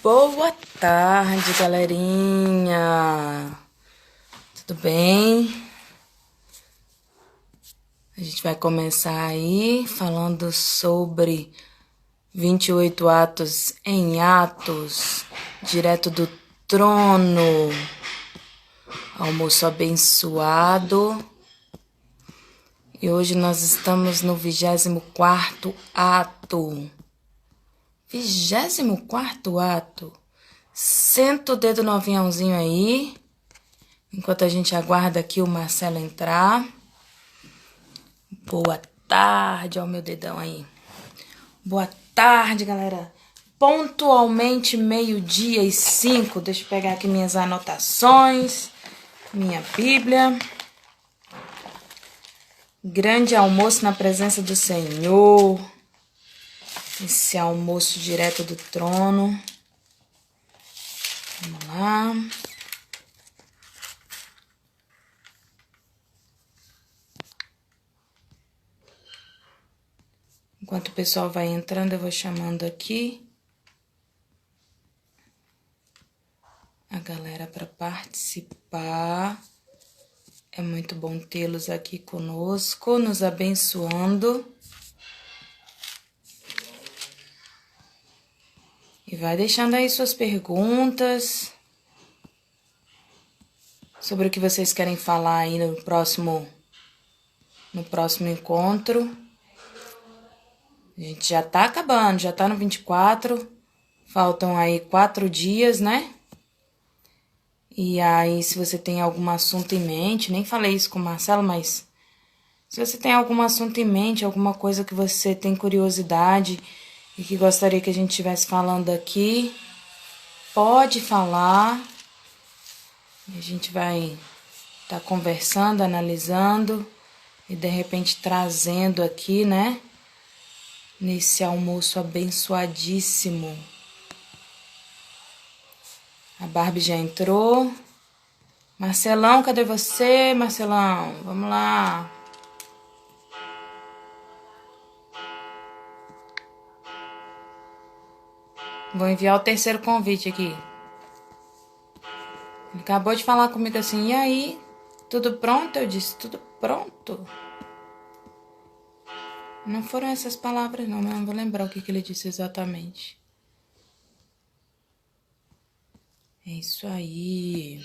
Boa tarde, galerinha. Tudo bem? A gente vai começar aí falando sobre 28 atos em Atos, direto do trono. Almoço abençoado. E hoje nós estamos no 24º ato. 24º ato. Senta o dedo no aviãozinho aí, enquanto a gente aguarda aqui o Marcelo entrar. Boa tarde, ó o meu dedão aí. Boa tarde, galera. Pontualmente 12h05. Deixa eu pegar aqui minhas anotações, minha Bíblia. Grande almoço na presença do Senhor. Esse almoço direto do trono. Vamos lá. Enquanto o pessoal vai entrando, eu vou chamando aqui a galera para participar. É muito bom tê-los aqui conosco, nos abençoando. E vai deixando aí suas perguntas sobre o que vocês querem falar aí no próximo encontro. A gente já tá acabando, já tá no 24. Faltam aí 4 dias, né? E aí, se você tem algum assunto em mente, nem falei isso com o Marcelo, mas se você tem algum assunto em mente, alguma coisa que você tem curiosidade e que gostaria que a gente estivesse falando aqui, pode falar. E a gente vai estar conversando, analisando e de repente trazendo aqui, né? Nesse almoço abençoadíssimo. A Barbie já entrou. Marcelão, cadê você, Marcelão? Vamos lá. Vou enviar o terceiro convite aqui. Ele acabou de falar comigo assim, e aí? Tudo pronto? Eu disse, tudo pronto. Não foram essas palavras não, mas não vou lembrar o que ele disse exatamente. É isso aí.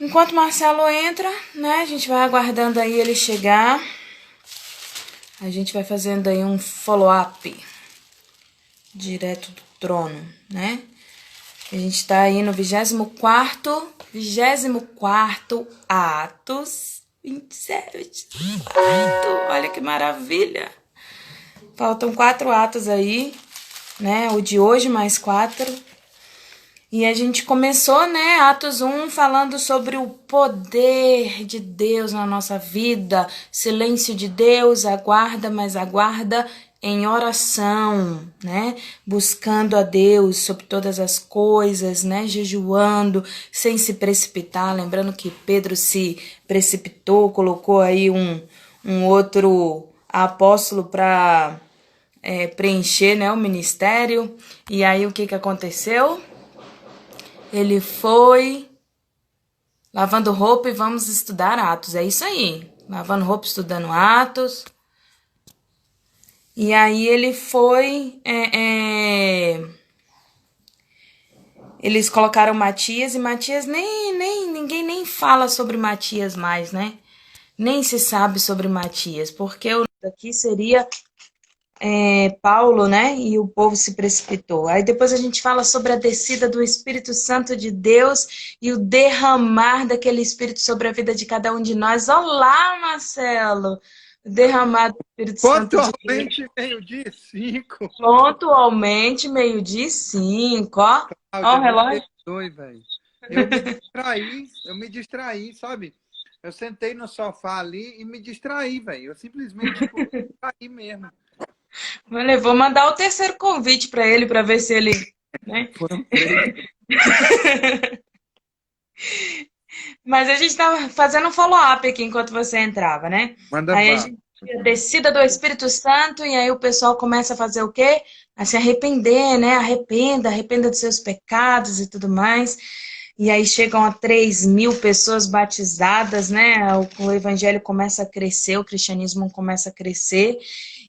Enquanto o Marcelo entra, né, a gente vai aguardando aí ele chegar. A gente vai fazendo aí um follow-up direto do trono, né? A gente tá aí no 24º Atos. 27. Olha que maravilha. Faltam 4 atos aí, né? O de hoje mais 4. E a gente começou, né, Atos 1, falando sobre o poder de Deus na nossa vida, silêncio de Deus, aguarda, mas aguarda em oração, né, buscando a Deus sobre todas as coisas, né, jejuando, sem se precipitar, lembrando que Pedro se precipitou, colocou aí um outro apóstolo para preencher, né, o ministério, e aí o que aconteceu? Ele foi lavando roupa e vamos estudar Atos. É isso aí. Lavando roupa, estudando Atos. E aí ele foi... Eles colocaram Matias e Matias ninguém nem fala sobre Matias mais, né? Nem se sabe sobre Matias, porque o aqui seria Paulo, né? E o povo se precipitou. Aí depois a gente fala sobre a descida do Espírito Santo de Deus e o derramar daquele Espírito sobre a vida de cada um de nós. Olá, Marcelo! Derramar do Espírito Santo de Deus. Pontualmente 12h05. Pontualmente, 12h05, ó. Ó Cláudia, o me relógio. perdoe, velho. Eu me distraí, sabe? Eu sentei no sofá ali e me distraí, velho. Eu simplesmente, tipo, me distraí mesmo. Vou mandar o terceiro convite para ele, para ver se ele... né? Foram 3. Mas a gente estava fazendo um follow-up aqui enquanto você entrava, né? Manda Aí bala. A descida do Espírito Santo, e aí o pessoal começa a fazer o quê? A se arrepender, né? Arrependa dos seus pecados e tudo mais. E aí chegam a 3.000 pessoas batizadas, né? O evangelho começa a crescer, o cristianismo começa a crescer.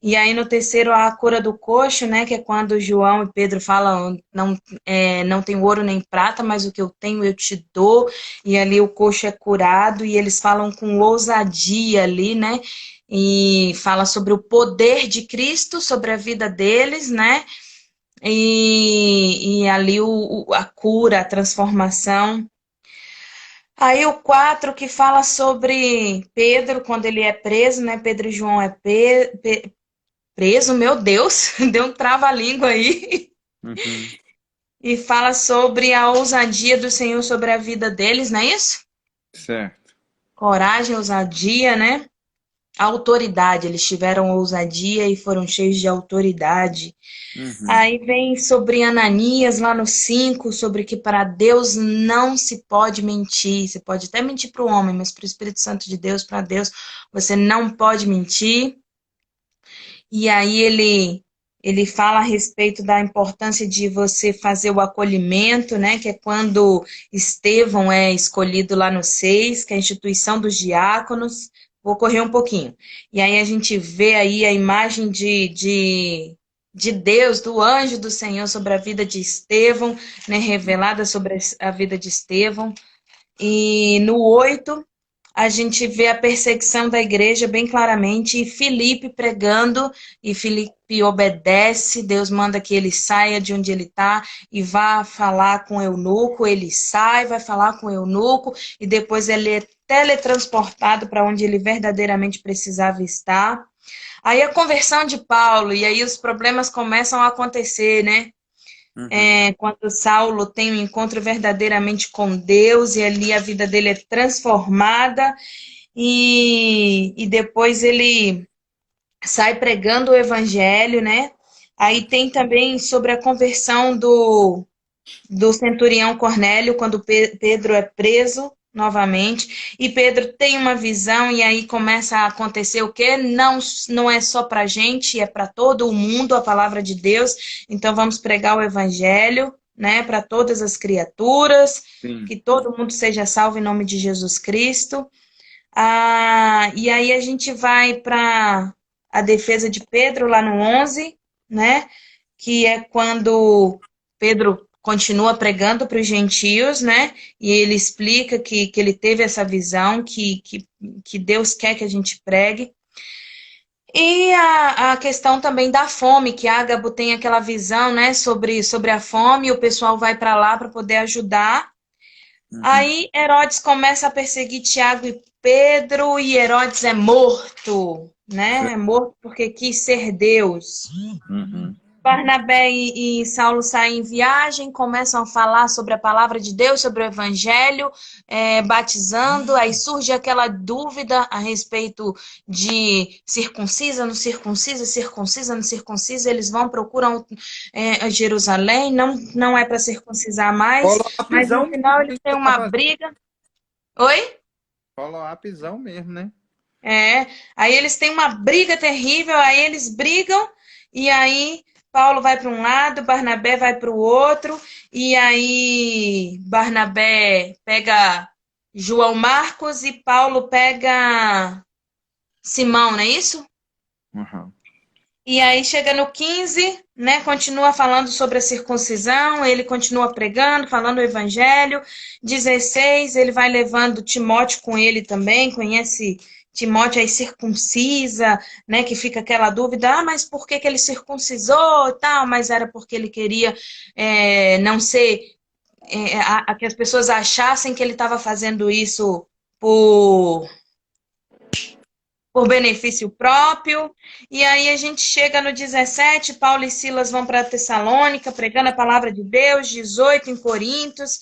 E aí no terceiro a cura do coxo, né? Que é quando João e Pedro falam, não tenho ouro nem prata, mas o que eu tenho eu te dou. E ali o coxo é curado e eles falam com ousadia ali, né? E fala sobre o poder de Cristo sobre a vida deles, né? E ali a cura, a transformação. Aí o 4 que fala sobre Pedro, quando ele é preso, né? Pedro e João é preso, meu Deus, deu um trava-língua aí. Uhum. E fala sobre a ousadia do Senhor sobre a vida deles, não é isso? Certo. Coragem, ousadia, né? Autoridade, eles tiveram ousadia e foram cheios de autoridade. Uhum. Aí vem sobre Ananias, lá no 5 sobre que para Deus não se pode mentir. Você pode até mentir para o homem, mas para o Espírito Santo de Deus, para Deus, você não pode mentir. E aí ele fala a respeito da importância de você fazer o acolhimento, né? Que é quando Estevão é escolhido lá no 6, que é a instituição dos diáconos. Vou correr um pouquinho. E aí a gente vê aí a imagem de Deus, do anjo do Senhor sobre a vida de Estevão, né? Revelada sobre a vida de Estevão. E no 8 a gente vê a perseguição da igreja bem claramente, e Filipe pregando, e Filipe obedece, Deus manda que ele saia de onde ele está e vá falar com o eunuco, ele sai, vai falar com o eunuco, e depois ele é teletransportado para onde ele verdadeiramente precisava estar. Aí a conversão de Paulo, e aí os problemas começam a acontecer, né? Uhum. Quando Saulo tem um encontro verdadeiramente com Deus e ali a vida dele é transformada e depois ele sai pregando o evangelho, né? Aí tem também sobre a conversão do centurião Cornélio, quando Pedro é preso novamente, e Pedro tem uma visão, e aí começa a acontecer o quê? Não é só para a gente, é para todo o mundo a palavra de Deus, então vamos pregar o evangelho, né, para todas as criaturas, Sim. que todo mundo seja salvo em nome de Jesus Cristo. E aí a gente vai para a defesa de Pedro, lá no 11, né, que é quando Pedro continua pregando para os gentios, né? E ele explica que ele teve essa visão, que Deus quer que a gente pregue. E a questão também da fome, que Ágabo tem aquela visão, né, sobre a fome, e o pessoal vai para lá para poder ajudar. Uhum. Aí Herodes começa a perseguir Tiago e Pedro, e Herodes é morto, né? É Certo. morto porque quis ser Deus. Uhum. Barnabé e Saulo saem em viagem, começam a falar sobre a palavra de Deus, sobre o evangelho, batizando, aí surge aquela dúvida a respeito de circuncisa, não circuncisa, circuncisa, não circuncisa, eles vão, procuram Jerusalém, não é para circuncisar mais, mas no Follow-upzão mesmo, final eles hein, que têm você tá uma fazendo. briga. Oi? Follow-upzão mesmo, né? Aí eles têm uma briga terrível, aí eles brigam, e aí Paulo vai para um lado, Barnabé vai para o outro, e aí Barnabé pega João Marcos e Paulo pega Simão, não é isso? Uhum. E aí chega no 15, né? Continua falando sobre a circuncisão, ele continua pregando, falando o evangelho. 16, ele vai levando Timóteo com ele também, conhece Timóteo aí circuncisa, né? Que fica aquela dúvida, mas por que ele circuncisou e tal? Mas era porque ele queria não ser, que as pessoas achassem que ele estava fazendo isso por benefício próprio. E aí a gente chega no 17, Paulo e Silas vão para Tessalônica, pregando a palavra de Deus, 18 em Coríntios,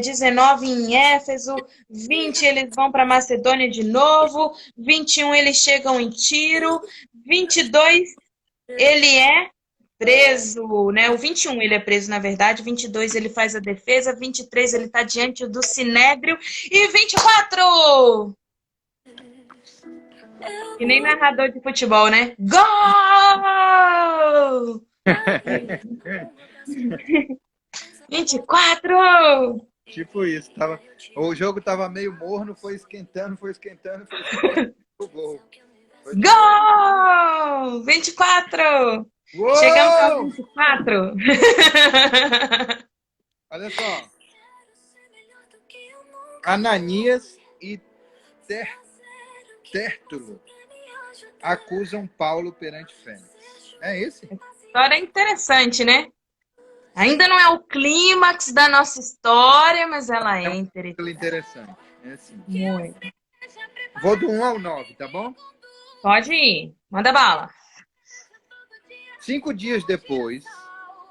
19 em Éfeso, 20 eles vão para Macedônia de novo, 21 eles chegam em Tiro, 22 ele é preso, né? O 21 ele é preso, na verdade, 22 ele faz a defesa, 23 ele está diante do Sinédrio, e 24 E nem narrador de futebol, né? Gol! 24! Tipo isso. O jogo tava meio morno, foi esquentando, foi esquentando, foi esquentando. O gol. Foi de novo. Gol! 24! Chegamos aos Uou! 24. Olha só. Ananias e Ter- Tértulo acusam Paulo perante Félix. É esse? História interessante, né? Ainda não é o clímax da nossa história, mas ela É é um título interessante. interessante. É assim. Muito. Vou do 1 ao 9, tá bom? Pode ir. Manda bala. 5 dias depois,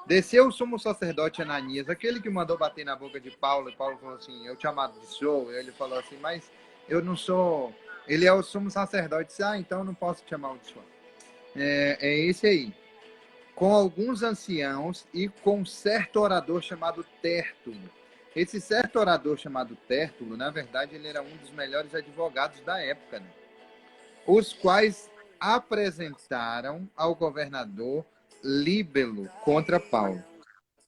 desceu o sumo sacerdote Ananias, aquele que mandou bater na boca de Paulo, e Paulo falou assim, eu te amaldiçoo. Ele falou assim, mas eu não sou... Ele é o sumo sacerdote. Disse, então eu não posso te amaldiçoar. É esse aí. Com alguns anciãos e com um certo orador chamado Tértulo. Esse certo orador chamado Tértulo, na verdade, ele era um dos melhores advogados da época, né? Os quais apresentaram ao governador Líbelo contra Paulo.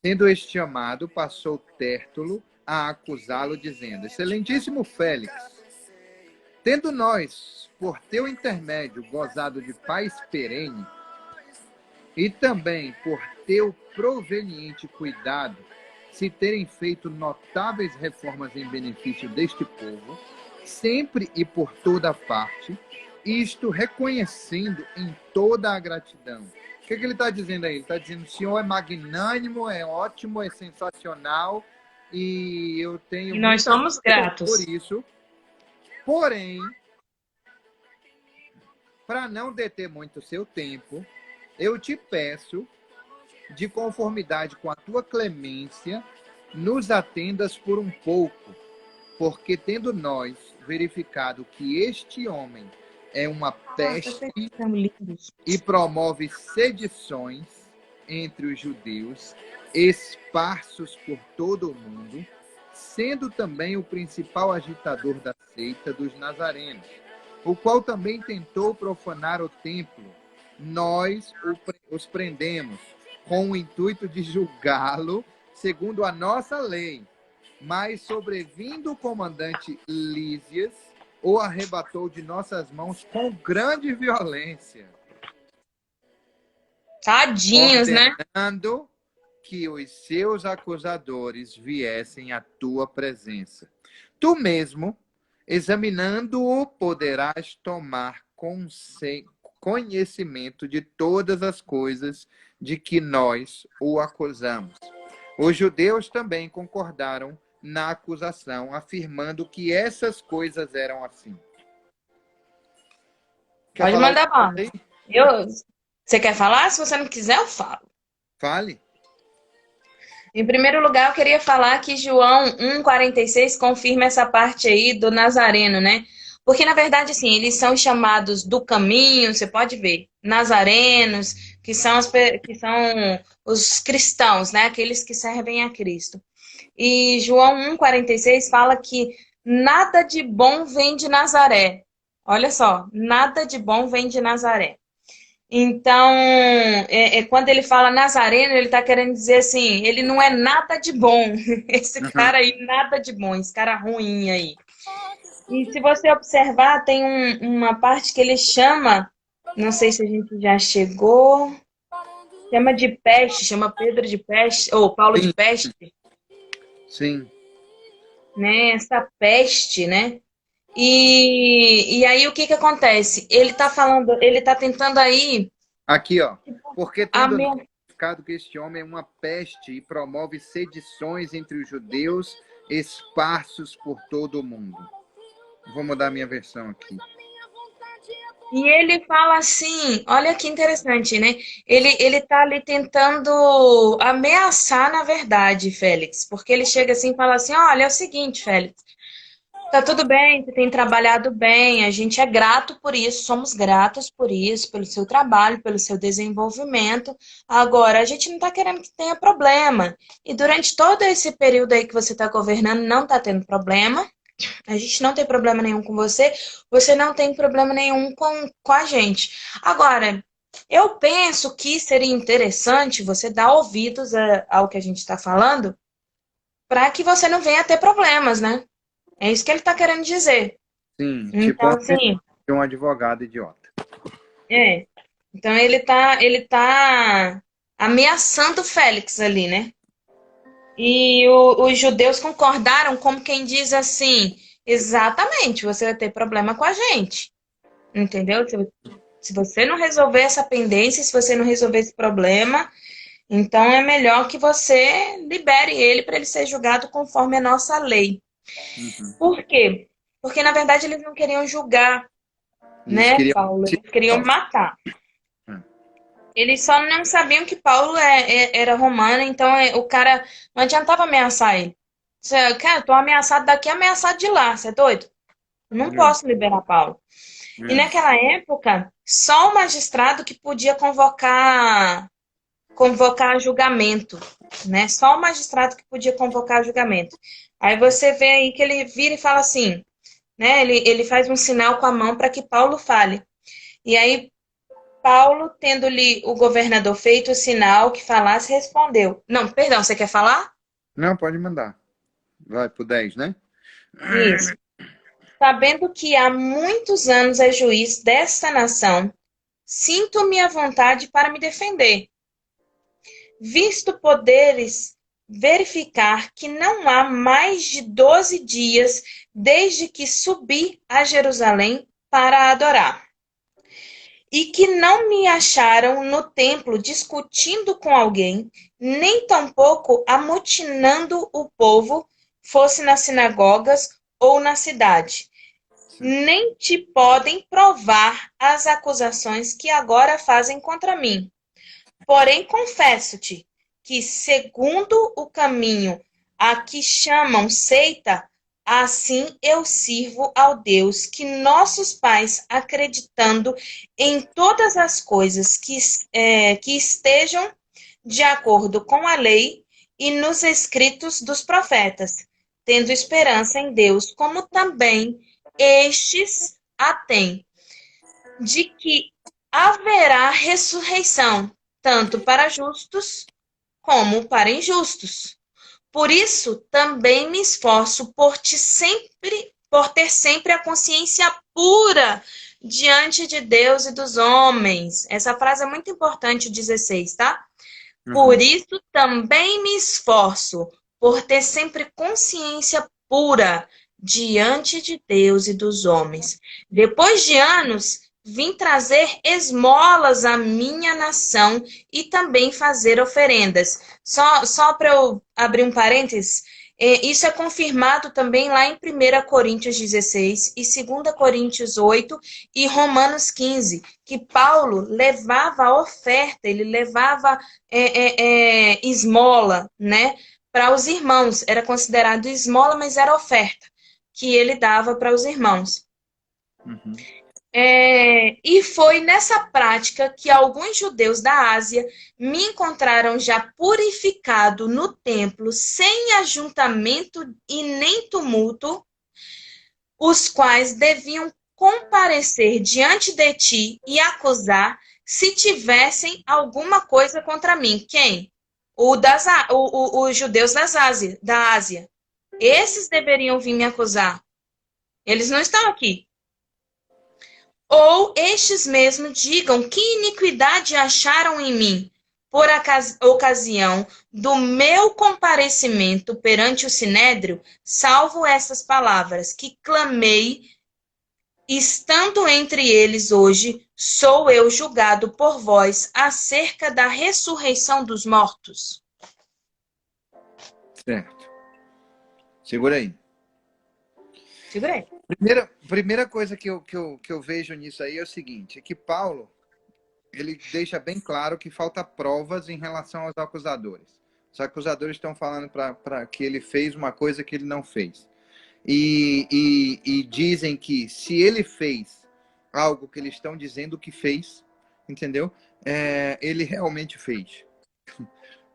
Tendo este chamado, passou Tértulo a acusá-lo, dizendo, excelentíssimo Félix, tendo nós, por teu intermédio, gozado de paz perene, e também por teu proveniente cuidado, se terem feito notáveis reformas em benefício deste povo, sempre e por toda parte, isto reconhecendo em toda a gratidão. O que ele está dizendo aí? Ele está dizendo, o Senhor é magnânimo, é ótimo, é sensacional, e eu tenho E nós muita somos gratidão por gratos. isso. Porém, para não deter muito o seu tempo, eu te peço, de conformidade com a tua clemência, nos atendas por um pouco, porque tendo nós verificado que este homem é uma Nossa, peste vocês são lindos. e promove sedições entre os judeus, esparsos por todo o mundo, sendo também o principal agitador da seita dos nazarenos, o qual também tentou profanar o templo. Nós os prendemos com o intuito de julgá-lo segundo a nossa lei. Mas, sobrevindo o comandante Lísias, o arrebatou de nossas mãos com grande violência, Tadinhos, né? ordenando que os seus acusadores viessem à tua presença. Tu mesmo, examinando-o, poderás tomar conhecimento de todas as coisas de que nós o acusamos. Os judeus também concordaram na acusação, afirmando que essas coisas eram assim. Quer Pode falar mandar alguma bala. coisa aí? Você quer falar? Se você não quiser, eu falo. Fale. Em primeiro lugar, eu queria falar que João 1,46 confirma essa parte aí do Nazareno, né? Porque, na verdade, assim, eles são chamados do caminho, você pode ver, nazarenos, que são, que são os cristãos, né? Aqueles que servem a Cristo. E João 1,46 fala que nada de bom vem de Nazaré. Olha só, nada de bom vem de Nazaré. Então, quando ele fala Nazareno, ele está querendo dizer assim, ele não é nada de bom. Esse Uhum. cara aí, nada de bom, esse cara ruim aí. E se você observar, tem uma parte que ele chama, não sei se a gente já chegou, chama de peste, chama Pedro de peste, ou Paulo de Sim, peste, sim. né? Essa peste, né? E aí o que que acontece? Ele tá falando, ele tá tentando aí Aqui, ó. Porque tendo nós ameaçar. verificado que este homem é uma peste e promove sedições entre os judeus, esparsos por todo o mundo. Vou mudar minha versão aqui. E ele fala assim, olha que interessante, né? Ele tá ali tentando ameaçar, na verdade, Félix, porque ele chega assim e fala assim, olha, é o seguinte, Félix, tá tudo bem, você tem trabalhado bem, a gente é grato por isso, somos gratos por isso, pelo seu trabalho, pelo seu desenvolvimento. Agora, a gente não tá querendo que tenha problema. E durante todo esse período aí que você tá governando, não tá tendo problema. A gente não tem problema nenhum com você, você não tem problema nenhum com a gente. Agora, eu penso que seria interessante você dar ouvidos ao que a gente está falando, para que você não venha ter problemas, né? É isso que ele está querendo dizer. Sim, tipo Então, assim, um advogado idiota. é. Então ele tá ameaçando Félix ali, né? E os judeus concordaram como quem diz assim, exatamente, você vai ter problema com a gente. Entendeu? Se você não resolver essa pendência, se você não resolver esse problema, então é melhor que você libere ele para ele ser julgado conforme a nossa lei. Uhum. Por quê? Porque, na verdade, eles não queriam julgar, Eles né, queriam. Paulo? Eles queriam matar. Eles só não sabiam que Paulo era romano, então o cara não adiantava ameaçar ele. Cara, tô ameaçado daqui, ameaçado de lá, você é doido? Não É, posso liberar Paulo. E é. naquela época, só o magistrado que podia convocar julgamento, né? Só o magistrado que podia convocar julgamento. Aí você vê aí que ele vira e fala assim, né? Ele faz um sinal com a mão para que Paulo fale. E aí Paulo, tendo-lhe o governador feito o sinal que falasse, respondeu. Não, perdão, você quer falar? Não, pode mandar. Vai pro 10, né? Isso. Sabendo que há muitos anos é juiz desta nação, sinto-me à vontade para me defender, visto poderes verificar que não há mais de 12 dias desde que subi a Jerusalém para adorar, e que não me acharam no templo discutindo com alguém, nem tampouco amotinando o povo, fosse nas sinagogas ou na cidade. Sim. Nem te podem provar as acusações que agora fazem contra mim. Porém, confesso-te que, segundo o caminho a que chamam seita, assim eu sirvo ao Deus que nossos pais, acreditando em todas as coisas que estejam de acordo com a lei e nos escritos dos profetas, tendo esperança em Deus, como também estes a têm, de que haverá ressurreição, tanto para justos como para injustos. Por isso também me esforço por ter sempre a consciência pura diante de Deus e dos homens. Essa frase é muito importante, o 16, tá? Por Uhum. isso também me esforço por ter sempre consciência pura diante de Deus e dos homens. Depois de anos, vim trazer esmolas à minha nação e também fazer oferendas. Só para eu abrir um parênteses, isso é confirmado também lá em 1 Coríntios 16 e 2 Coríntios 8 e Romanos 15, que Paulo levava a oferta, ele levava esmola, né, para os irmãos. Era considerado esmola, mas era oferta que ele dava para os irmãos. Uhum. E foi nessa prática que alguns judeus da Ásia me encontraram já purificado no templo, sem ajuntamento e nem tumulto, os quais deviam comparecer diante de ti e acusar se tivessem alguma coisa contra mim. Quem? Os judeus da Ásia. Esses deveriam vir me acusar. Eles não estão aqui. Ou estes mesmos digam que iniquidade acharam em mim, por ocasião do meu comparecimento perante o sinédrio, salvo essas palavras, que clamei, estando entre eles hoje, sou eu julgado por vós acerca da ressurreição dos mortos. Certo. Segura aí. Segurei. Primeira coisa que eu vejo nisso aí é o seguinte, é que Paulo, ele deixa bem claro que falta provas em relação aos acusadores. Os acusadores estão falando para que ele fez uma coisa que ele não fez. E dizem que se ele fez algo que eles estão dizendo que fez, entendeu? Ele realmente fez.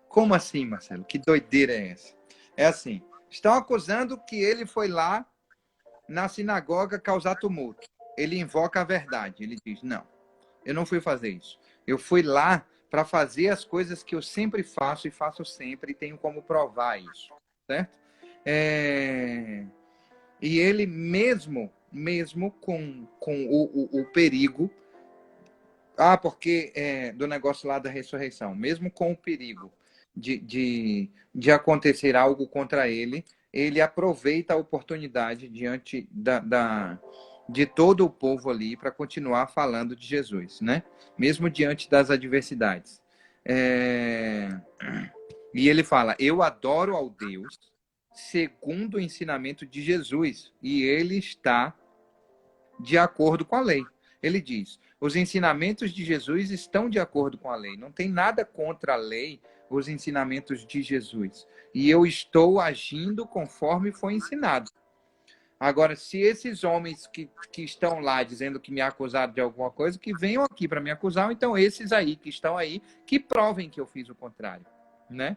Como assim, Marcelo? Que doideira é essa? É assim, estão acusando que ele foi lá na sinagoga causar tumulto. Ele invoca a verdade. Ele diz, não, eu não fui fazer isso. Eu fui lá para fazer as coisas que eu sempre faço e faço sempre e tenho como provar isso, certo? E ele mesmo com o perigo, porque do negócio lá da ressurreição, mesmo com o perigo de acontecer algo contra ele, ele aproveita a oportunidade diante de todo o povo ali para continuar falando de Jesus, né? Mesmo diante das adversidades. E ele fala, eu adoro ao Deus segundo o ensinamento de Jesus, e ele está de acordo com a lei. Ele diz, os ensinamentos de Jesus estão de acordo com a lei. Não tem nada contra a lei, os ensinamentos de Jesus. E eu estou agindo conforme foi ensinado. Agora, se esses homens que estão lá dizendo que me acusaram de alguma coisa, que venham aqui para me acusar, então esses aí que estão aí, que provem que eu fiz o contrário, né?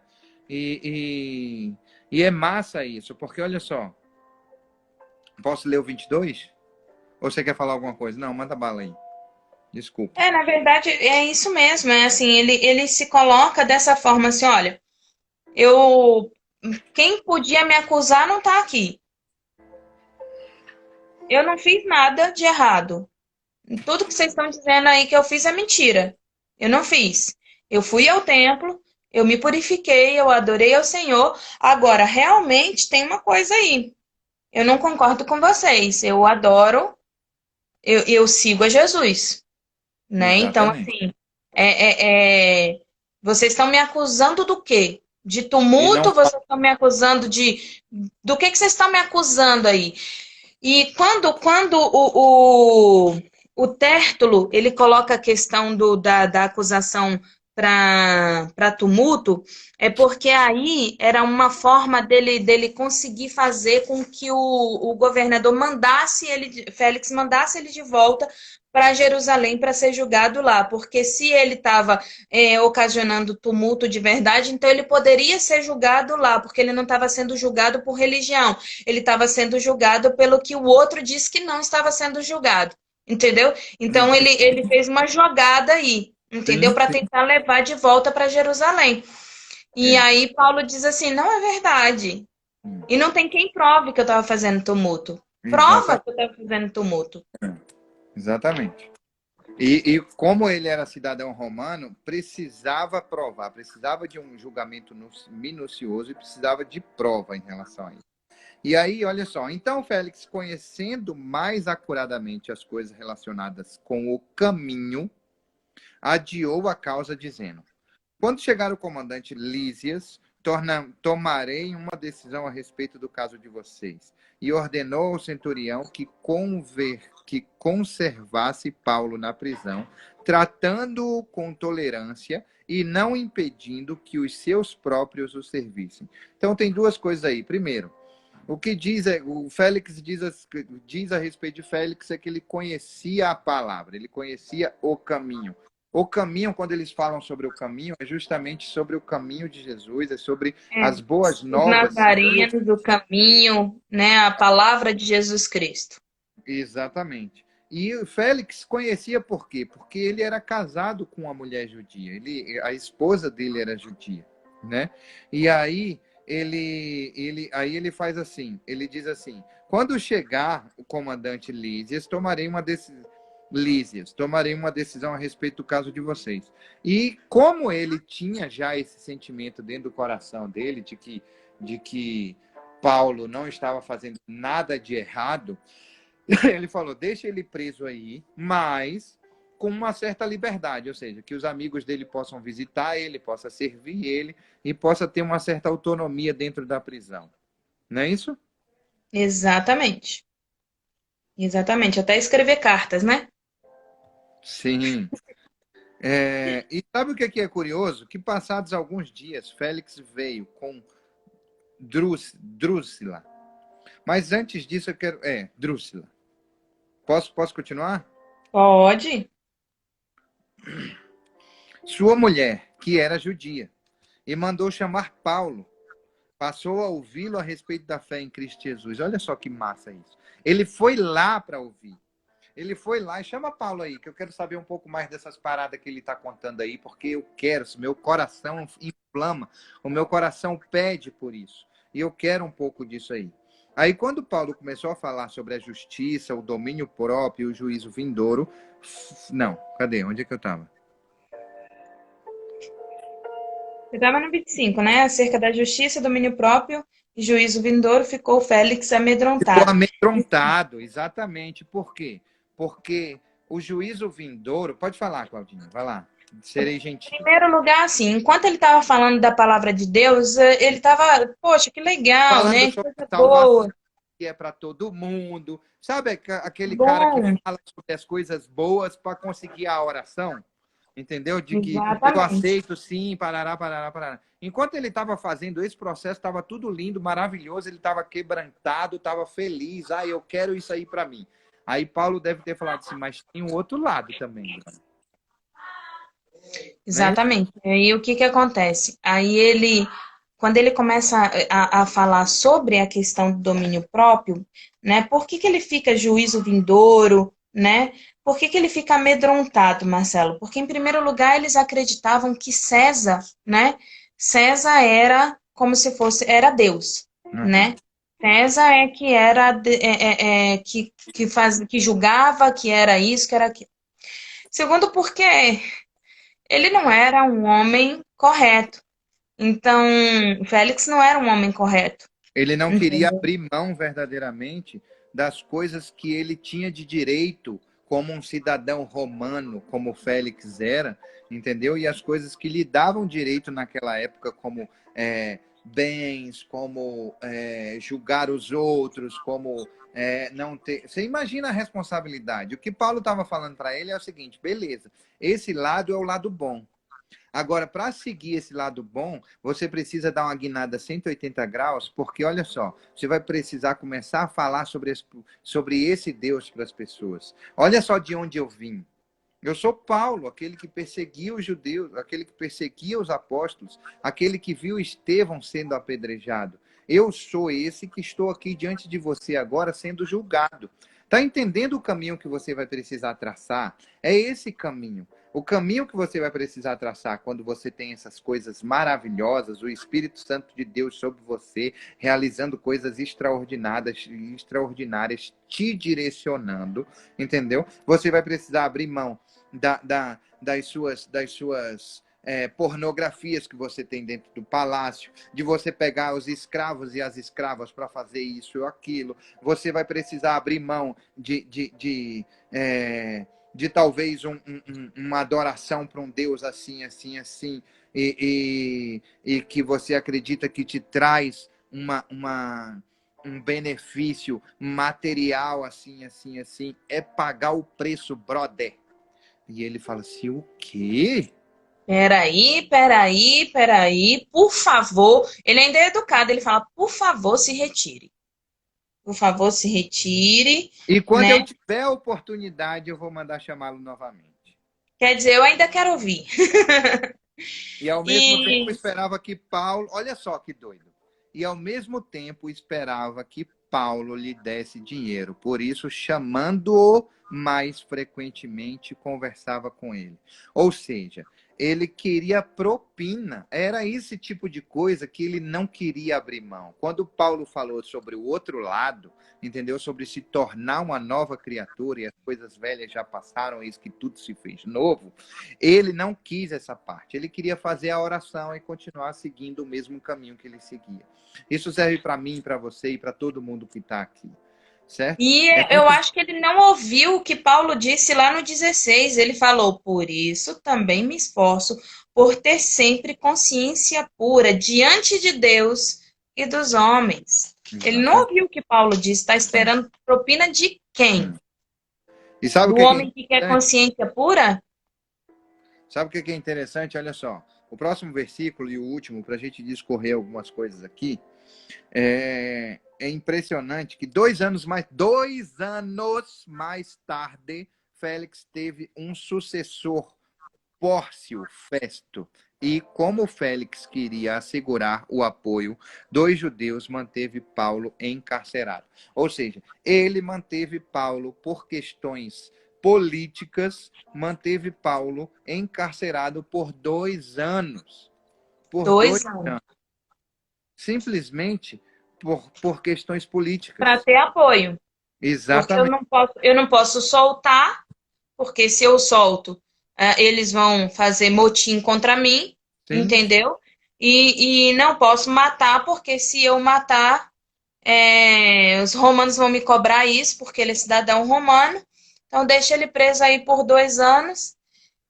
E é massa isso, porque olha só, posso ler o 22? Ou você quer falar alguma coisa? Não, manda bala aí. Desculpa. Na verdade, é isso mesmo. É assim, ele se coloca dessa forma assim, olha, eu quem podia me acusar não está aqui. Eu não fiz nada de errado. Tudo que vocês estão dizendo aí que eu fiz é mentira. Eu não fiz. Eu fui ao templo, eu me purifiquei, eu adorei ao Senhor. Agora, realmente tem uma coisa aí. Eu não concordo com vocês. Eu adoro, eu sigo a Jesus, né? Então, Exatamente. assim, vocês estão me acusando do quê? De E não tumulto? Vocês estão me acusando de... Do que vocês estão me acusando aí? E quando o Tértulo ele coloca a questão da acusação para tumulto, é porque aí era uma forma dele conseguir fazer com que o governador mandasse ele, Félix mandasse ele de volta para Jerusalém para ser julgado lá, porque se ele estava ocasionando tumulto de verdade, então ele poderia ser julgado lá, porque ele não estava sendo julgado por religião, ele estava sendo julgado pelo que o outro disse que não estava sendo julgado, entendeu? Então ele fez uma jogada aí, entendeu? sim, Para sim. tentar levar de volta para Jerusalém. E É. aí Paulo diz assim: não é verdade. E não tem quem prove que eu estava fazendo tumulto. Prova Exatamente. que eu estava fazendo tumulto. Exatamente. E como ele era cidadão romano, precisava provar, precisava de um julgamento minucioso e precisava de prova em relação a isso. E aí, olha só, então Félix, conhecendo mais acuradamente as coisas relacionadas com o caminho, adiou a causa, dizendo: quando chegar o comandante Lísias, tomarei uma decisão a respeito do caso de vocês. E ordenou ao centurião que conservasse Paulo na prisão, tratando-o com tolerância e não impedindo que os seus próprios o servissem. Então tem duas coisas aí. Primeiro, o que o Félix diz a respeito de Félix é que ele conhecia a palavra, ele conhecia o caminho. O caminho, quando eles falam sobre o caminho, é justamente sobre o caminho de Jesus, é sobre as boas Os novas. nazarenos, o caminho, né? A palavra de Jesus Cristo. Exatamente. E o Félix conhecia por quê? Porque ele era casado com uma mulher judia. A esposa dele era judia, né? E aí ele faz assim, ele diz assim: quando chegar o comandante Lísias, tomarei uma decisão a respeito do caso de vocês. E como ele tinha já esse sentimento dentro do coração dele de que Paulo não estava fazendo nada de errado, ele falou, deixa ele preso aí, mas com uma certa liberdade, ou seja, que os amigos dele possam visitar ele, possa servir ele e possa ter uma certa autonomia dentro da prisão. Não é isso? Exatamente. Exatamente. Até escrever cartas, né? Sim. E sabe o que é curioso? Que passados alguns dias, Félix veio com Drúzila. Mas antes disso, eu quero... Drúzila. Posso continuar? Pode. Sua mulher, que era judia, e mandou chamar Paulo. Passou a ouvi-lo a respeito da fé em Cristo Jesus. Olha só que massa isso. Ele foi lá para ouvir. Ele foi lá e chama Paulo aí, que eu quero saber um pouco mais dessas paradas que ele está contando aí, porque eu quero, meu coração inflama, o meu coração pede por isso. E eu quero um pouco disso aí. Aí, quando Paulo começou a falar sobre a justiça, o domínio próprio e o juízo vindouro, não, cadê? Onde é que eu estava? Você estava no 25, né? Acerca da justiça, domínio próprio e juízo vindouro, ficou Félix Ficou amedrontado. amedrontado, exatamente. Por quê? Porque o juízo vindouro. Pode falar, Claudinha, vai lá. Serei Em gentil. primeiro lugar, assim, enquanto ele estava falando da palavra de Deus, ele estava, poxa, que legal, Falando né? Que sobre coisa salvação, boa, que é para todo mundo. Sabe aquele cara que bom. fala sobre as coisas boas para conseguir a oração? Entendeu? De que eu Exatamente. aceito sim, parará, parará, parará. Enquanto ele estava fazendo esse processo, estava tudo lindo, maravilhoso, ele estava quebrantado, estava feliz. Ah, eu quero isso aí para mim. Aí Paulo deve ter falado assim, mas tem um outro lado também, não é isso? Exatamente. E aí o que que acontece? Aí ele, quando ele começa a falar sobre a questão do domínio próprio, né? Por que que ele fica juízo vindouro, né? Por que que ele fica amedrontado, Marcelo? Porque, em primeiro lugar, eles acreditavam que César, né? César era como se fosse, era Deus, Uhum. né? César é que era, que julgava, que era isso, que era aquilo. Segundo, porque ele não era um homem correto. Então, Félix não era um homem correto. Ele não queria Entendeu? abrir mão verdadeiramente das coisas que ele tinha de direito como um cidadão romano, como Félix era, entendeu? E as coisas que lhe davam direito naquela época, como bens, como julgar os outros, como não ter. Você imagina a responsabilidade. O que Paulo estava falando para ele é o seguinte: beleza, esse lado é o lado bom. Agora, para seguir esse lado bom, você precisa dar uma guinada 180 graus, porque olha só, você vai precisar começar a falar sobre esse Deus para as pessoas. Olha só de onde eu vim. Eu sou Paulo, aquele que perseguia os judeus, aquele que perseguia os apóstolos, aquele que viu Estevão sendo apedrejado. Eu sou esse que estou aqui diante de você agora sendo julgado. Está entendendo o caminho que você vai precisar traçar? É esse caminho. O caminho que você vai precisar traçar quando você tem essas coisas maravilhosas, o Espírito Santo de Deus sobre você, realizando coisas extraordinárias, extraordinárias, te direcionando, entendeu? Você vai precisar abrir mão das suas pornografias que você tem dentro do palácio, de você pegar os escravos e as escravas para fazer isso ou aquilo. Você vai precisar abrir mão de talvez uma adoração para um Deus assim, assim, assim, e que você acredita que te traz um benefício material assim, assim, assim, é pagar o preço, brother. E ele fala assim, o quê? Peraí, por favor. Ele ainda é educado, ele fala, por favor, se retire. Por favor, se retire, E quando né? eu tiver a oportunidade, eu vou mandar chamá-lo novamente. Quer dizer, eu ainda quero ouvir. E ao mesmo tempo E esperava que Paulo, olha só que doido. E ao mesmo tempo esperava que Paulo lhe desse dinheiro. Por isso, chamando-o mais frequentemente, conversava com ele. Ou seja, ele queria propina. Era esse tipo de coisa que ele não queria abrir mão. Quando Paulo falou sobre o outro lado, entendeu? Sobre se tornar uma nova criatura e as coisas velhas já passaram, eis que tudo se fez novo. Ele não quis essa parte. Ele queria fazer a oração e continuar seguindo o mesmo caminho que ele seguia. Isso serve para mim, para você e para todo mundo que está aqui. Certo? E É eu muito. acho que ele não ouviu o que Paulo disse lá no 16. Ele falou: Por isso também me esforço por ter sempre consciência pura diante de Deus e dos homens. Ele não Exatamente. ouviu o que Paulo disse, está esperando propina de quem? E sabe o Do que é homem que quer interessante? consciência pura? Sabe o que é interessante? Olha só. O próximo versículo e o último, para a gente discorrer algumas coisas aqui, é impressionante que 2 anos mais tarde, Félix teve um sucessor Pórcio Festo. E como Félix queria assegurar o apoio dos judeus, manteve Paulo encarcerado. Ou seja, ele manteve Paulo por questões políticas, manteve Paulo encarcerado por 2 anos. Por 2 anos. anos. Simplesmente por questões Para políticas. ter apoio. Porque Exatamente. eu não posso soltar, porque se eu solto, eles vão fazer motim contra mim, Sim, entendeu? E não posso matar, porque se eu matar, os romanos vão me cobrar isso, porque ele é cidadão romano. Então, deixa ele preso aí por 2 anos.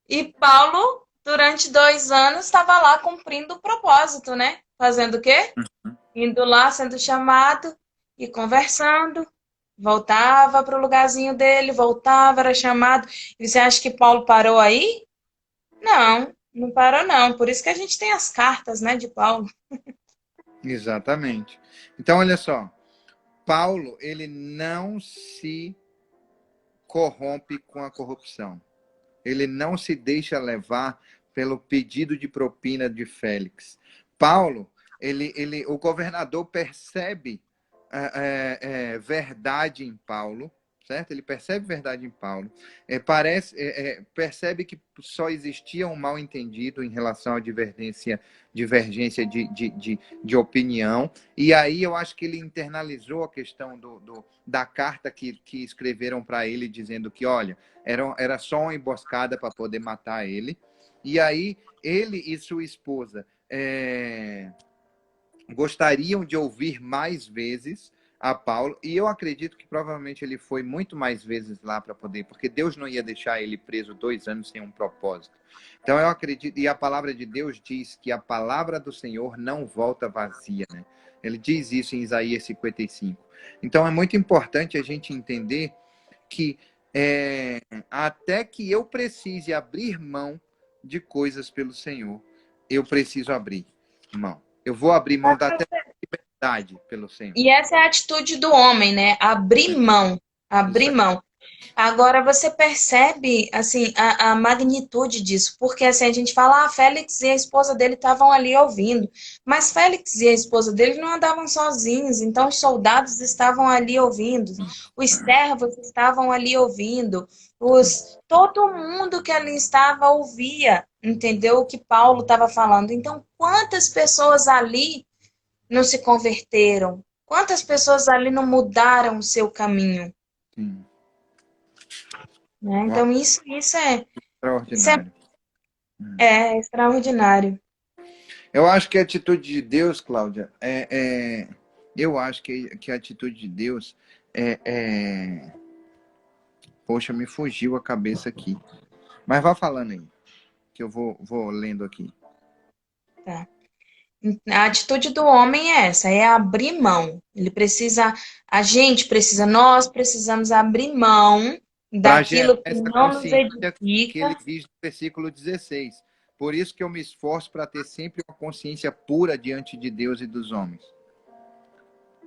E Paulo, durante 2 anos, estava lá cumprindo o propósito, né? Fazendo o quê? Indo lá, sendo chamado e conversando. Voltava para o lugarzinho dele, voltava, era chamado. E você acha que Paulo parou aí? Não, não parou não. Por isso que a gente tem as cartas, né, de Paulo. exatamente. Então, olha só. Paulo, ele não se corrompe com a corrupção. Ele não se deixa levar pelo pedido de propina de Félix. Paulo, o governador percebe verdade em Paulo, certo? Ele percebe verdade em Paulo. Percebe que só existia um mal-entendido em relação à divergência de opinião. E aí eu acho que ele internalizou a questão da carta que escreveram para ele, dizendo que, olha, era só uma emboscada para poder matar ele. E aí ele e sua esposa gostariam de ouvir mais vezes a Paulo, e eu acredito que provavelmente ele foi muito mais vezes lá para poder, porque Deus não ia deixar ele preso 2 anos sem um propósito. Então eu acredito, e a palavra de Deus diz que a palavra do Senhor não volta vazia, né? Ele diz isso em Isaías 55. Então é muito importante a gente entender que até que eu precise abrir mão de coisas pelo Senhor, eu preciso abrir mão. Eu vou abrir mão da liberdade pelo Senhor. E essa é a atitude do homem, né? Abrir mão, abrir Isso mão. Agora você percebe assim a magnitude disso, porque assim a gente fala, Félix e a esposa dele estavam ali ouvindo, mas Félix e a esposa dele não andavam sozinhos, então os soldados estavam ali ouvindo, os servos estavam ali ouvindo, todo mundo que ali estava ouvia, entendeu o que Paulo estava falando. Então, quantas pessoas ali não se converteram? Quantas pessoas ali não mudaram o seu caminho? sim. Né? Uau, Então, isso extraordinário. é extraordinário. Eu acho que a atitude de Deus, Cláudia, eu acho que a atitude de Deus Poxa, me fugiu a cabeça aqui. Mas vá falando aí, que eu vou lendo aqui. Tá? A atitude do homem é essa, é abrir mão. Ele precisa, nós precisamos abrir mão Para gerar daquilo que essa não nos consciência que ele edifica. diz no versículo 16. Por isso que eu me esforço para ter sempre uma consciência pura diante de Deus e dos homens.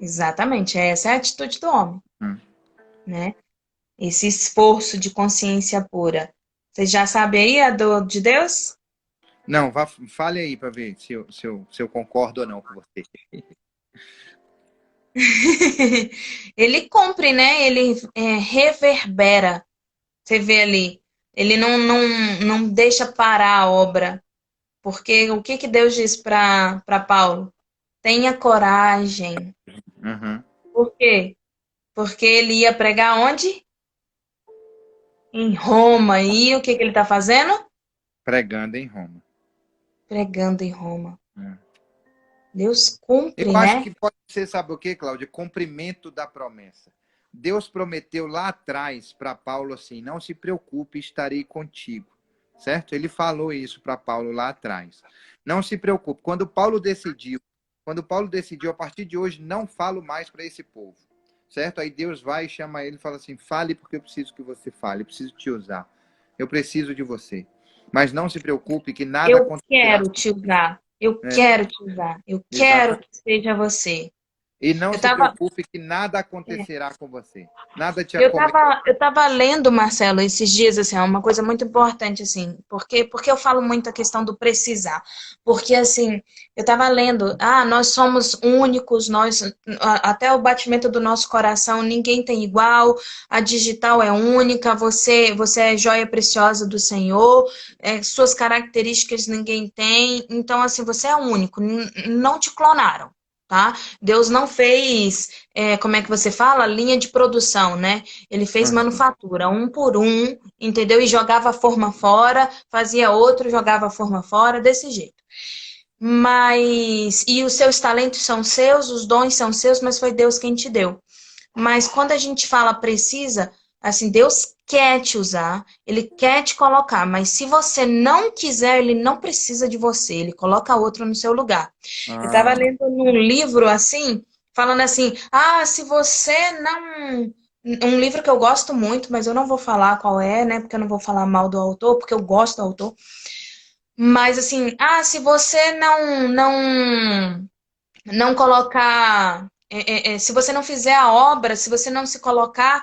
Exatamente, essa é a atitude do homem, Hum. né? Esse esforço de consciência pura. Vocês já sabem aí a de Deus? Não, fale aí para ver se eu concordo ou não com você. Ele cumpre, né? Ele reverbera. Você vê ali, ele não deixa parar a obra. Porque o que que Deus diz para Paulo? Tenha coragem. Uhum. Por quê? Porque ele ia pregar onde? Em Roma. E o que que ele está fazendo? Pregando em Roma. Pregando em Roma. Hum. Deus cumpre, Eu acho né? que pode ser, sabe o que, Cláudia? Cumprimento da promessa. Deus prometeu lá atrás para Paulo assim: não se preocupe, estarei contigo. Certo? Ele falou isso para Paulo lá atrás. Não se preocupe. Quando Paulo decidiu, a partir de hoje, não falo mais para esse povo. Certo? Aí Deus vai e chama ele e fala assim: fale porque eu preciso que você fale, eu preciso te usar. Eu preciso de você. Mas não se preocupe que nada Eu acontecerá. quero te usar. Eu É, quero te usar. Eu quero exatamente. que seja você. E não Eu se tava, preocupe que nada acontecerá com você. Nada te Eu acometerá. tava, eu tava lendo, Marcelo, esses dias, assim, é uma coisa muito importante, assim, porque eu falo muito a questão do precisar. Porque, assim, eu tava lendo, nós somos únicos, até o batimento do nosso coração, ninguém tem igual, a digital é única, você é joia preciosa do Senhor, suas características ninguém tem, então, assim, você é único, não te clonaram. Tá? Deus não fez, como é que você fala? Linha de produção, né? Ele fez Uhum. manufatura, um por um, entendeu? E jogava a forma fora, fazia outro, jogava a forma fora, desse jeito. E os seus talentos são seus, os dons são seus, mas foi Deus quem te deu. Mas quando a gente fala precisa, assim, Deus quer te usar, Ele quer te colocar, mas se você não quiser, Ele não precisa de você, Ele coloca outro no seu lugar. Eu estava Ah, lendo num livro assim, falando assim, se você não. Um livro que eu gosto muito, mas eu não vou falar qual é, né? Porque eu não vou falar mal do autor, porque eu gosto do autor. Mas assim, se você não colocar, se você não fizer a obra, se você não se colocar,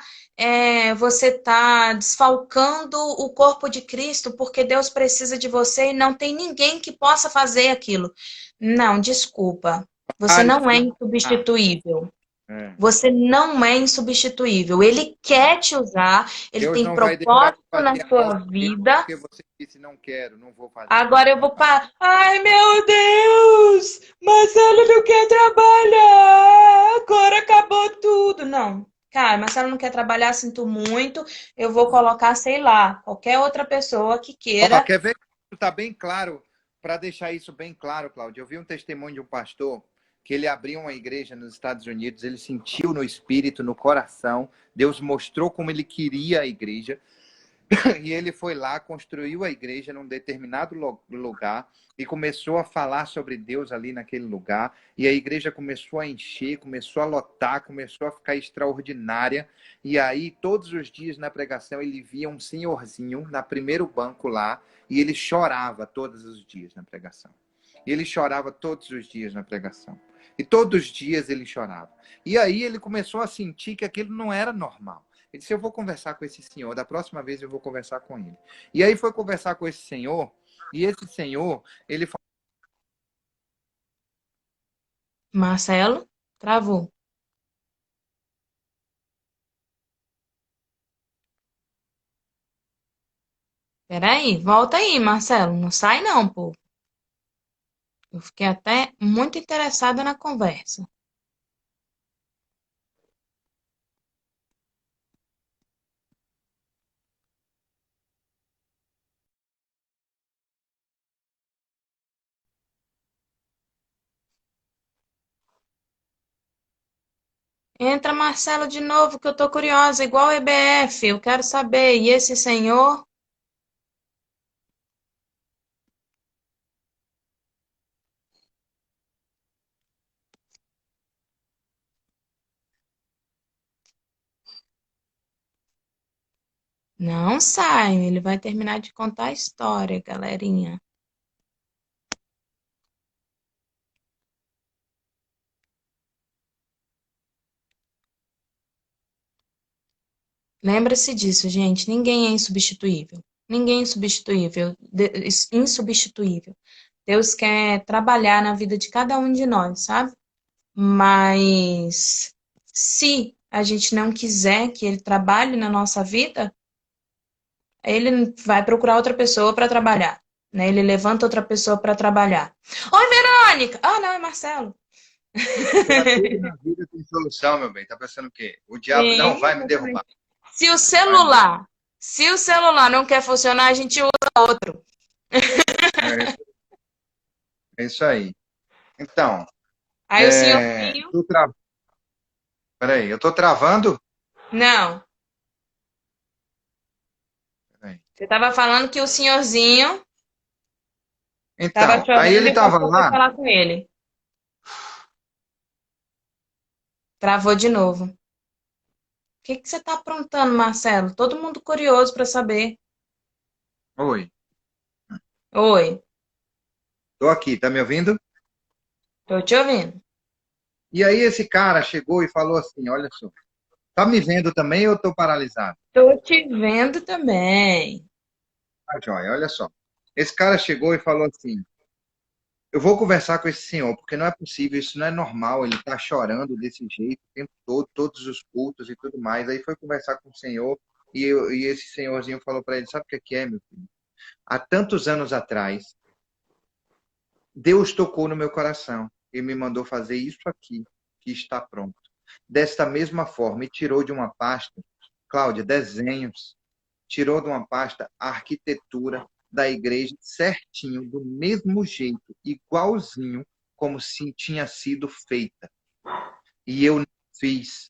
você está desfalcando o corpo de Cristo, porque Deus precisa de você e não tem ninguém que possa fazer aquilo. Não, desculpa. Você pare de não é criticar. insubstituível. É. Você não é insubstituível. Ele quer te usar, ele Deus tem não vai deixar propósito de fazer na a sua obra dele vida. porque você disse não quero, não vou fazer. Agora eu vou parar. Ai, meu Deus! Marcelo não quer trabalhar! Agora acabou tudo. Não. Cara, Marcelo não quer trabalhar, sinto muito. Eu vou colocar, sei lá, qualquer outra pessoa que Ó, queira. quer ver que está bem claro? Para deixar isso bem claro, Cláudio, eu vi um testemunho de um pastor que ele abriu uma igreja nos Estados Unidos, ele sentiu no espírito, no coração, Deus mostrou como ele queria a igreja, e ele foi lá, construiu a igreja num determinado lugar e começou a falar sobre Deus ali naquele lugar. E a igreja começou a encher, começou a lotar, começou a ficar extraordinária. E aí, todos os dias na pregação, ele via um senhorzinho na primeiro banco lá e ele chorava todos os dias na pregação. E ele chorava todos os dias na pregação. E todos os dias ele chorava. E aí ele começou a sentir que aquilo não era normal. Ele disse, eu vou conversar com esse senhor, da próxima vez eu vou conversar com ele. E aí foi conversar com esse senhor, e esse senhor, ele falou, Marcelo, travou. Peraí, volta aí, Marcelo. Não sai não, pô. Eu fiquei até muito interessada na conversa. Entra, Marcelo, de novo, que eu tô curiosa, igual o EBF. Eu quero saber. E esse senhor? Não sai, ele vai terminar de contar a história, galerinha. Lembra-se disso, gente. Ninguém é insubstituível. Ninguém é insubstituível. Insubstituível. Deus quer trabalhar na vida de cada um de nós, sabe? Mas se a gente não quiser que ele trabalhe na nossa vida, ele vai procurar outra pessoa para trabalhar, né? Ele levanta outra pessoa para trabalhar. Oi, Verônica! Ah, não, é Marcelo. para tudo na vida tem solução, meu bem. Tá pensando o quê? O diabo não Sim, vai me exatamente. derrubar. Se o Vai me derrubar. celular, se o celular não quer funcionar, a gente usa outro. É isso aí. Então, Aí o senhorzinho, tô peraí, eu tô travando? não. Peraí. Você estava falando que o senhorzinho estava Então, aí chovendo ele e o tava pastor foi lá, falar com ele. Travou de novo. O que você está aprontando, Marcelo? Todo mundo curioso para saber. oi, Oi, tô aqui, tá me ouvindo? tô te ouvindo. E aí esse cara chegou e falou assim, olha só, tá me vendo também ou eu tô paralisado? Tô te vendo também. Ah, joia, olha só. Esse cara chegou e falou assim, eu vou conversar com esse senhor, porque não é possível, isso não é normal, ele tá chorando desse jeito o tempo todo, todos os cultos e tudo mais. Aí foi conversar com o senhor e esse senhorzinho falou para ele, sabe o que é, meu filho? Há tantos anos atrás, Deus tocou no meu coração e me mandou fazer isso aqui, que está pronto. Desta mesma forma, e tirou de uma pasta, Cláudia, desenhos, tirou de uma pasta a arquitetura da igreja certinho, do mesmo jeito, igualzinho como se tinha sido feita. E eu não fiz.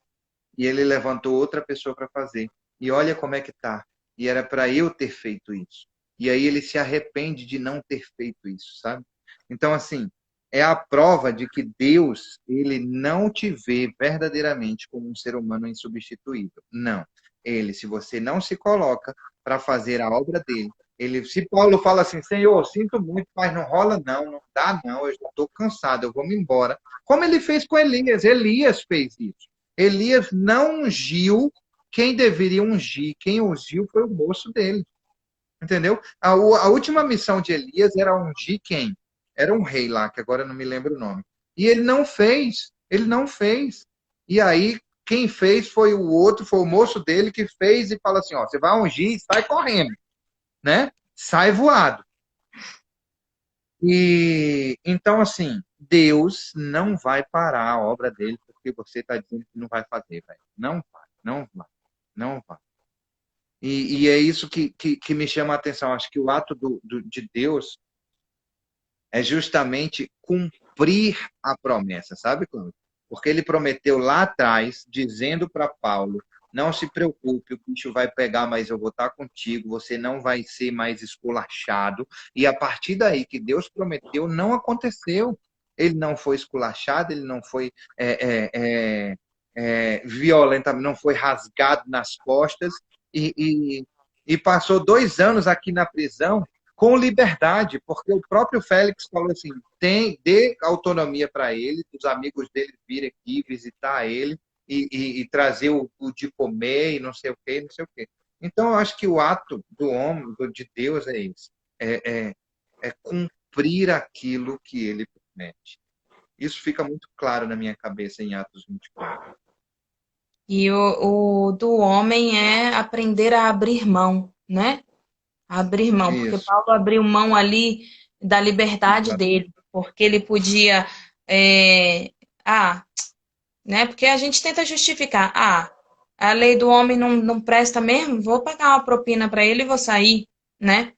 E ele levantou outra pessoa para fazer. E olha como é que tá. E era para eu ter feito isso. E aí ele se arrepende de não ter feito isso, sabe? Então, assim, é a prova de que Deus, ele não te vê verdadeiramente como um ser humano insubstituível. Não. Ele, se você não se coloca para fazer a obra dele, ele, se Paulo fala assim, Senhor, sinto muito, mas não rola não, não dá não, eu já estou cansado, eu vou me embora. Como ele fez com Elias, Elias fez isso. Elias não ungiu quem deveria ungir. Quem ungiu foi o moço dele. Entendeu? A última missão de Elias era ungir quem? Era um rei lá, que agora eu não me lembro o nome. E ele não fez. Ele não fez. E aí, quem fez foi o outro, foi o moço dele que fez e fala assim: ó, você vai ungir e sai correndo, né? Sai voado. E então, assim, Deus não vai parar a obra dele porque você está dizendo que não vai fazer, velho. Não vai, não vai, não vai. E é isso que me chama a atenção. Acho que o ato de Deus é justamente cumprir a promessa, sabe, Cláudio? Porque ele prometeu lá atrás, dizendo para Paulo: não se preocupe, o bicho vai pegar, mas eu vou estar contigo, você não vai ser mais esculachado. E a partir daí que Deus prometeu, não aconteceu. Ele não foi esculachado, ele não foi violentamente, não foi rasgado nas costas e, e passou 2 anos aqui na prisão com liberdade, porque o próprio Félix falou assim: dê autonomia para ele, os amigos dele virem aqui visitar ele e trazer o de comer e não sei o quê, não sei o quê. Então, eu acho que o ato do homem, de Deus, é esse: é, é, é cumprir aquilo que ele promete. Isso fica muito claro na minha cabeça em Atos 24. E o do homem é aprender a abrir mão, né? Abrir mão, porque Isso, Paulo abriu mão ali da liberdade exato. dele, porque ele podia, é, ah, né? Porque a gente tenta justificar, a lei do homem não presta mesmo, vou pagar uma propina para ele e vou sair, né?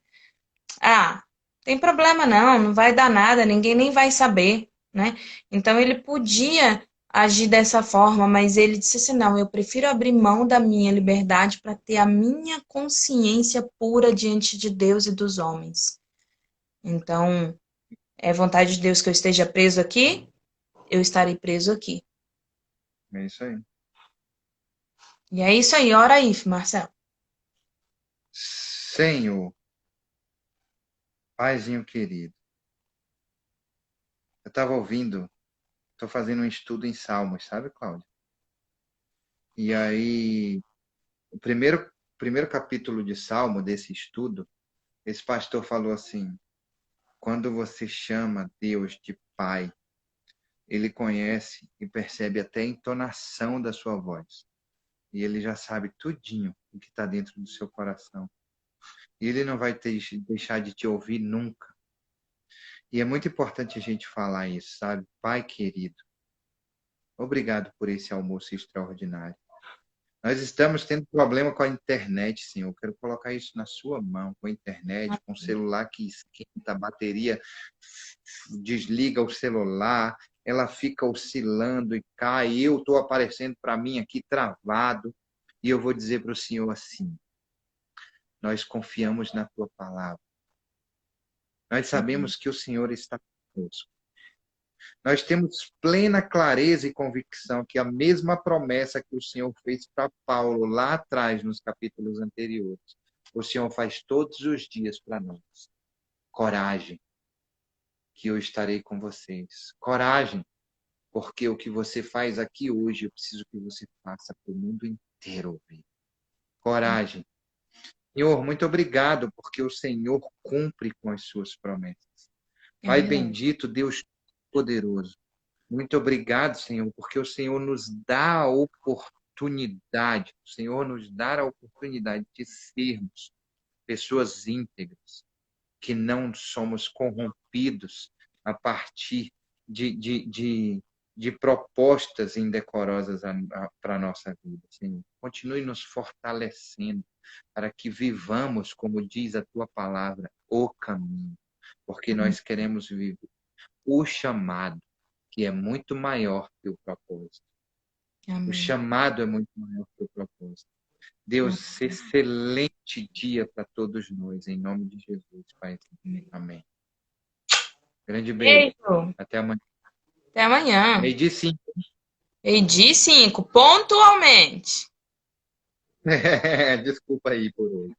Ah, tem problema não vai dar nada, ninguém nem vai saber, né? Então ele podia agir dessa forma, mas ele disse assim: não, eu prefiro abrir mão da minha liberdade para ter a minha consciência pura diante de Deus e dos homens. Então, é vontade de Deus que eu esteja preso aqui, eu estarei preso aqui. É isso aí. E é isso aí, ora aí, Marcelo. Senhor, Paizinho querido, eu estava ouvindo, estou fazendo um estudo em Salmos, sabe, Cláudio? E aí, o primeiro capítulo de Salmo desse estudo, esse pastor falou assim: quando você chama Deus de Pai, ele conhece e percebe até a entonação da sua voz. E ele já sabe tudinho o que está dentro do seu coração. E ele não vai deixar de te ouvir nunca. E é muito importante a gente falar isso, sabe? Pai querido, obrigado por esse almoço extraordinário. Nós estamos tendo problema com a internet, Senhor. Eu quero colocar isso na sua mão, com a internet, com o celular que esquenta, a bateria desliga o celular, ela fica oscilando e cai. Eu estou aparecendo para mim aqui travado. E eu vou dizer para o Senhor assim: nós confiamos na tua palavra. Nós sabemos que o Senhor está conosco. Nós temos plena clareza e convicção que a mesma promessa que o Senhor fez para Paulo lá atrás, nos capítulos anteriores, o Senhor faz todos os dias para nós. Coragem, que eu estarei com vocês. Coragem, porque o que você faz aqui hoje, eu preciso que você faça para o mundo inteiro ouvir. Coragem. Senhor, muito obrigado, porque o Senhor cumpre com as suas promessas. É Pai verdade. bendito, Deus poderoso, muito obrigado, Senhor, porque o Senhor nos dá a oportunidade, o Senhor nos dá a oportunidade de sermos pessoas íntegras, que não somos corrompidos a partir de propostas indecorosas para a nossa vida, Senhor. Continue nos fortalecendo para que vivamos, como diz a tua palavra, o caminho, porque nós queremos viver o chamado, que é muito maior que o propósito. O Amém. chamado é muito maior que o propósito. Deus, excelente dia para todos nós, em nome de Jesus, Pai. Amém. Grande beijo. Beijo. Até amanhã. Até amanhã. Meio-dia 5. Meio-dia e 5, pontualmente. Desculpa aí por hoje.